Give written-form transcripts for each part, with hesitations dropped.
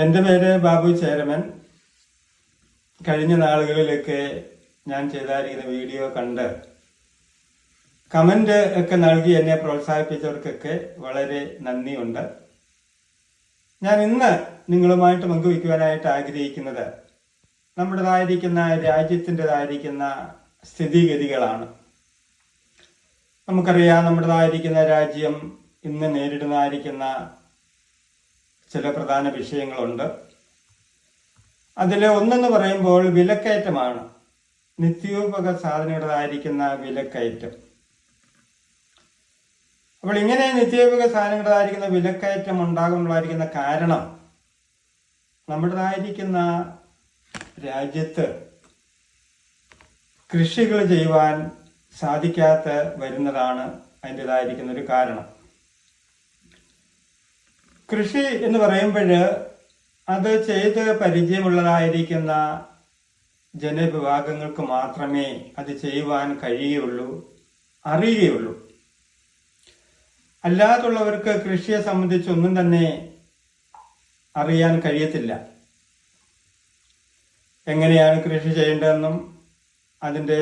എൻ്റെ പേര് ബാബു ചേരമൻ. കഴിഞ്ഞ നാളുകളിലൊക്കെ ഞാൻ ചെയ്തായിരിക്കുന്ന വീഡിയോ കണ്ട് കമന്റ് ഒക്കെ നൽകി എന്നെ പ്രോത്സാഹിപ്പിച്ചവർക്കൊക്കെ വളരെ നന്ദിയുണ്ട്. ഞാൻ ഇന്ന് നിങ്ങളുമായിട്ട് പങ്കുവയ്ക്കുവാനായിട്ട് ആഗ്രഹിക്കുന്നത് നമ്മുടേതായിരിക്കുന്ന രാജ്യത്തിൻ്റെതായിരിക്കുന്ന സ്ഥിതിഗതികളാണ്. നമുക്കറിയാം, നമ്മുടേതായിരിക്കുന്ന രാജ്യം ഇന്ന് നേരിടുന്നതായിരിക്കുന്ന ചില പ്രധാന വിഷയങ്ങളുണ്ട്. അതിൽ ഒന്നെന്ന് പറയുമ്പോൾ വിലക്കയറ്റമാണ്. നിത്യോപക സാധനങ്ങളുടേതായിരിക്കുന്ന വിലക്കയറ്റം. അപ്പോൾ ഇങ്ങനെ നിത്യോപക സാധനങ്ങളുടേതായിരിക്കുന്ന വിലക്കയറ്റം ഉണ്ടാകുന്നതായിരിക്കുന്ന കാരണം നമ്മുടേതായിരിക്കുന്ന രാജ്യത്ത് കൃഷികൾ ചെയ്യുവാൻ സാധിക്കാത്ത വരുന്നതാണ് അതിൻ്റെതായിരിക്കുന്ന ഒരു കാരണം. കൃഷി എന്ന് പറയുമ്പോൾ അത് ചെയ്ത് പരിചയമുള്ളതായിരിക്കുന്ന ജനവിഭാഗങ്ങൾക്ക് മാത്രമേ അത് ചെയ്യുവാൻ കഴിയുകയുള്ളൂ, അറിയുകയുള്ളൂ. അല്ലാതുള്ളവർക്ക് കൃഷിയെ സംബന്ധിച്ചൊന്നും തന്നെ അറിയാൻ കഴിയത്തില്ല. എങ്ങനെയാണ് കൃഷി ചെയ്യേണ്ടതെന്നും അതിൻ്റെ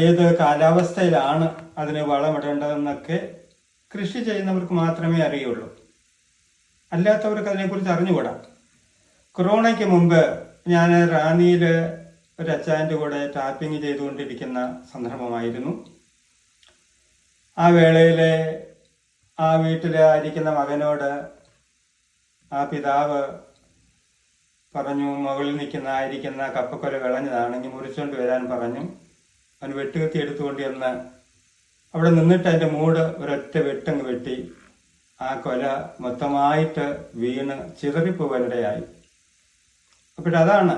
ഏത് കാലാവസ്ഥയിലാണ് അതിന് വളമിടേണ്ടതെന്നൊക്കെ കൃഷി ചെയ്യുന്നവർക്ക് മാത്രമേ അറിയുള്ളൂ. അല്ലാത്തവർക്ക് അതിനെക്കുറിച്ച് അറിഞ്ഞുകൂടാ. കൊറോണയ്ക്ക് മുമ്പ് ഞാൻ റാന്നിയിൽ ഒരു അച്ചായൻ്റെ കൂടെ ടാപ്പിംഗ് ചെയ്തുകൊണ്ടിരിക്കുന്ന സന്ദർഭമായിരുന്നു. ആ വേളയിൽ ആ വീട്ടിലായിരിക്കുന്ന മകനോട് ആ പിതാവ് പറഞ്ഞു, മുകളിൽ നിൽക്കുന്നതായിരിക്കുന്ന കപ്പക്കൊല വിളഞ്ഞതാണെങ്കിൽ മുറിച്ചുകൊണ്ട് വരാൻ പറഞ്ഞു. അവൻ വെട്ടുകത്തി എടുത്തുകൊണ്ട് ചെന്ന് അവിടെ നിന്നിട്ട് അതിൻ്റെ മൂട് ഒരൊറ്റ വെട്ടങ്ങ് വെട്ടി ആ കൊല മൊത്തമായിട്ട് വീണ് ചിതറിപ്പോവാനിടയായി. അപ്പോഴതാണ്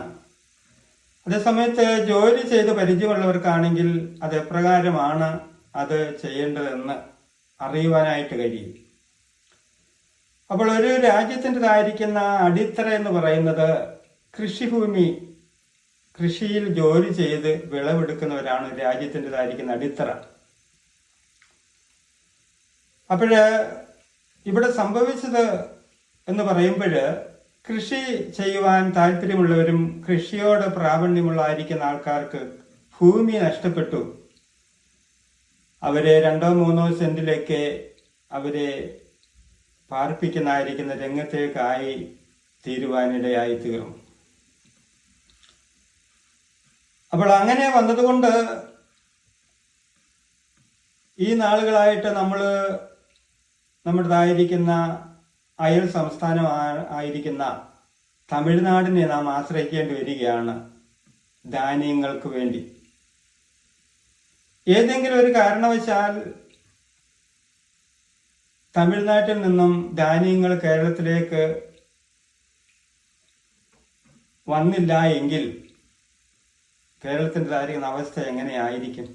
അതേസമയത്ത് ജോലി ചെയ്ത് പരിചയമുള്ളവർക്കാണെങ്കിൽ അത് എപ്രകാരമാണ് അത് ചെയ്യേണ്ടതെന്ന് അറിയുവാനായിട്ട് കഴിയും. അപ്പോൾ ഒരു രാജ്യത്തിൻ്റെതായിരിക്കുന്ന അടിത്തറ എന്ന് പറയുന്നത് കൃഷിഭൂമി, കൃഷിയിൽ ജോലി ചെയ്ത് വിളവെടുക്കുന്നവരാണ് രാജ്യത്തിൻ്റെതായിരിക്കുന്ന അടിത്തറ. അപ്പോൾ ഇവിടെ സംഭവിച്ചത് എന്ന് പറയുമ്പോൾ കൃഷി ചെയ്യുവാൻ താല്പര്യമുള്ളവരും കൃഷിയോട് പ്രാവീണ്യമുള്ളതായിരിക്കുന്ന ആൾക്കാർക്ക് ഭൂമി നഷ്ടപ്പെട്ടു. അവരെ 2-3 സെന്റിലേക്ക് അവരെ പാർപ്പിക്കുന്നതായിരിക്കുന്ന രംഗത്തേക്കായി തീരുവാനിടയായി തീർന്നു. അപ്പോൾ അങ്ങനെ വന്നതുകൊണ്ട് ഈ നാളുകളായിട്ട് നമ്മുടേതായിരിക്കുന്ന അയൽ സംസ്ഥാനമായിരിക്കുന്ന തമിഴ്നാടിനെ നാം ആശ്രയിക്കേണ്ടി വരികയാണ് ധാന്യങ്ങൾക്ക് വേണ്ടി. ഏതെങ്കിലും ഒരു കാരണവശാൽ തമിഴ്നാട്ടിൽ നിന്നും ധാന്യങ്ങൾ കേരളത്തിലേക്ക് വന്നില്ല എങ്കിൽ കേരളത്തിൻ്റെതായിരിക്കുന്ന അവസ്ഥ എങ്ങനെയായിരിക്കും?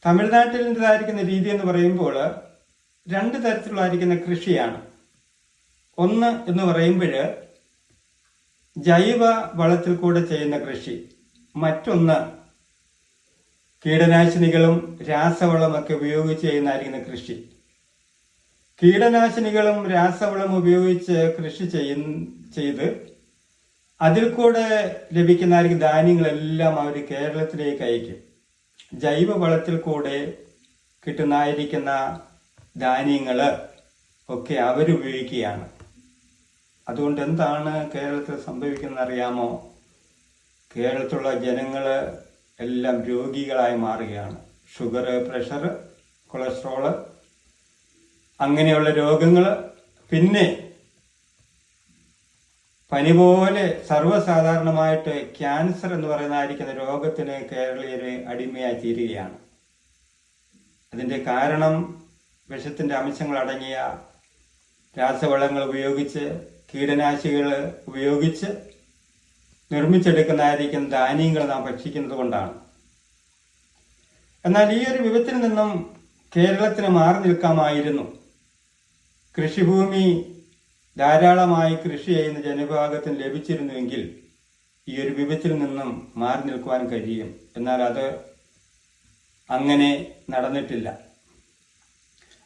തമിഴ്നാട്ടിൻ്റെതായിരിക്കുന്ന രീതി എന്ന് പറയുമ്പോൾ 2 തരത്തിലുള്ളതായിരിക്കുന്ന കൃഷിയാണ്. ഒന്ന് എന്ന് പറയുമ്പോൾ ജൈവ വളത്തിൽ കൂടെ ചെയ്യുന്ന കൃഷി, മറ്റൊന്ന് കീടനാശിനികളും രാസവളമൊക്കെ ഉപയോഗിച്ച് ചെയ്യുന്നതായിരിക്കുന്ന കൃഷി. കീടനാശിനികളും രാസവളം ഉപയോഗിച്ച് കൃഷി ചെയ്ത് അതിൽ കൂടെ ലഭിക്കുന്നതായിരിക്കും ധാന്യങ്ങളെല്ലാം അവർ കേരളത്തിലേക്ക് അയക്കും. ജൈവ വളത്തിൽ കൂടെ കിട്ടുന്നതായിരിക്കുന്ന ധാന്യങ്ങൾ ഒക്കെ അവരുപയോഗിക്കുകയാണ്. അതുകൊണ്ട് എന്താണ് കേരളത്തിൽ സംഭവിക്കുന്നത് അറിയാമോ? കേരളത്തിലുള്ള ജനങ്ങൾ എല്ലാം രോഗികളായി മാറുകയാണ്. ഷുഗർ, പ്രഷർ, കൊളസ്ട്രോള് അങ്ങനെയുള്ള രോഗങ്ങൾ, പിന്നെ പനി പോലെ സർവ്വസാധാരണമായിട്ട് ക്യാൻസർ എന്ന് പറയുന്നതായിരിക്കുന്ന രോഗത്തിന് കേരളീയരെ അടിമയായി തീരുകയാണ്. അതിൻ്റെ കാരണം വിഷത്തിൻ്റെ അംശങ്ങൾ അടങ്ങിയ രാസവളങ്ങൾ ഉപയോഗിച്ച്, കീടനാശികൾ ഉപയോഗിച്ച് നിർമ്മിച്ചെടുക്കുന്നതായിരിക്കുന്ന ധാന്യങ്ങൾ നാം ഭക്ഷിക്കുന്നത് കൊണ്ടാണ്. എന്നാൽ ഈ ഒരു വിപത്തിൽ നിന്നും കേരളത്തിന് മാറി നിൽക്കാമായിരുന്നു. കൃഷിഭൂമി ധാരാളമായി കൃഷി ചെയ്യുന്ന ജനവിഭാഗത്തിന് ലഭിച്ചിരുന്നുവെങ്കിൽ ഈ ഒരു വിപത്തിൽ നിന്നും മാറി നിൽക്കുവാൻ കഴിയും. എന്നാൽ അത് അങ്ങനെ നടന്നിട്ടില്ല.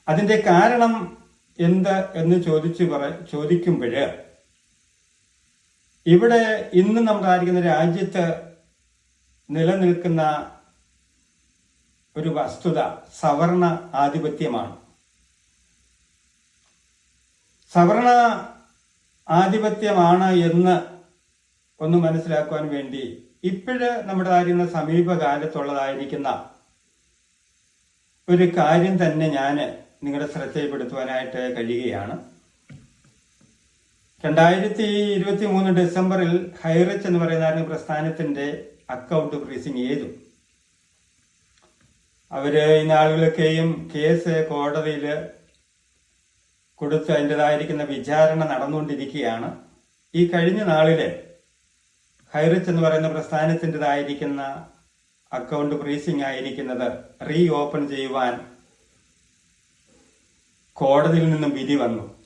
അതിൻ്റെ കാരണം എന്ത് എന്ന് ചോദിക്കുമ്പോൾ ഇവിടെ ഇന്ന് നമ്മളായിരിക്കുന്ന രാജ്യത്ത് നിലനിൽക്കുന്ന ഒരു വസ്തുത സവർണ ആധിപത്യമാണ്. സവർണ ആധിപത്യമാണ് എന്ന് ഒന്ന് മനസ്സിലാക്കുവാൻ വേണ്ടി ഇപ്പോഴ് നമ്മുടെ അറിയുന്ന സമീപകാലത്തുള്ളതായിരിക്കുന്ന ഒരു കാര്യം തന്നെ ഞാൻ നിങ്ങളുടെ ശ്രദ്ധയിൽപ്പെടുത്തുവാനായിട്ട് കഴിയുകയാണ്. 2023 ഡിസംബറിൽ ഹൈറിച്ച് എന്ന് പറയുന്ന പ്രസ്ഥാനത്തിന്റെ അക്കൗണ്ട് ഫ്രീസിങ് ചെയ്തു. അവര് ഈ നാളുകളൊക്കെയും കേസ് കോടതിയിൽ കൊടുത്ത് അതിൻ്റെതായിരിക്കുന്ന വിചാരണ നടന്നുകൊണ്ടിരിക്കുകയാണ്. ഈ കഴിഞ്ഞ നാളില് ഹൈറിച്ച് എന്ന് പറയുന്ന പ്രസ്ഥാനത്തിൻ്റെതായിരിക്കുന്ന അക്കൗണ്ട് ഫ്രീസിങ് ആയിരിക്കുന്നത് റീ ഓപ്പൺ ചെയ്യുവാൻ കോടതിയിൽ നിന്നും വിധി വന്നു.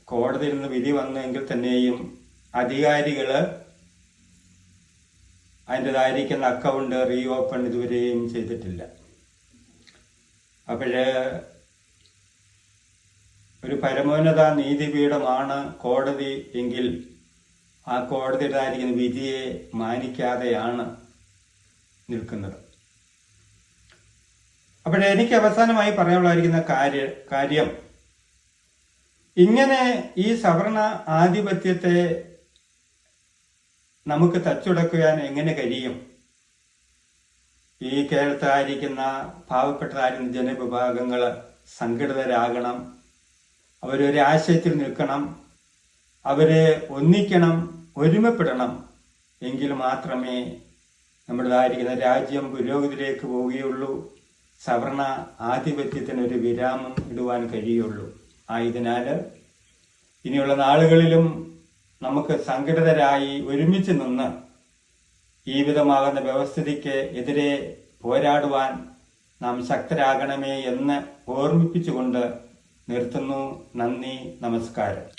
കോടതിയിൽ നിന്ന് വിധി വന്നെങ്കിൽ തന്നെയും അധികാരികള് അതിൻ്റെതായിരിക്കുന്ന അക്കൗണ്ട് റീ ഓപ്പൺ ഇതുവരെയും ചെയ്തിട്ടില്ല. അപ്പോഴ് ഒരു പരമോന്നത നീതിപീഠമാണ് കോടതി എങ്കിൽ ആ കോടതിയുടേതായിരിക്കുന്ന വിധിയെ മാനിക്കാതെയാണ് നിൽക്കുന്നത്. അപ്പോഴെനിക്ക് അവസാനമായി പറയാനുള്ളതായിരിക്കുന്ന കാര്യം ഇങ്ങനെ ഈ സവർണ ആധിപത്യത്തെ നമുക്ക് തച്ചുടക്കുവാൻ എങ്ങനെ കഴിയും? ഈ കേരളത്തിലായിരിക്കുന്ന പാവപ്പെട്ടതായിരിക്കുന്ന ജനവിഭാഗങ്ങൾ സംഘടിതരാകണം, അവരൊരു ആശയത്തിൽ നിൽക്കണം, അവരെ ഒന്നിക്കണം, ഒരുമപ്പെടണം. എങ്കിൽ മാത്രമേ നമ്മുടേതായിരിക്കുന്ന രാജ്യം പുരോഗതിയിലേക്ക് പോവുകയുള്ളൂ, സവർണ ആധിപത്യത്തിനൊരു വിരാമം ഇടുവാൻ കഴിയുള്ളൂ. ആയതിനാൽ ഇനിയുള്ള നാളുകളിലും നമുക്ക് സംഘടിതരായി ഒരുമിച്ച് നിന്ന് ഈ വിധമാകുന്ന വ്യവസ്ഥിതിക്ക് എതിരെ പോരാടുവാൻ നാം ശക്തരാകണമേ എന്ന് ഓർമ്മിപ്പിച്ചുകൊണ്ട് നിർത്തുന്നു. നന്ദി, നമസ്കാരം.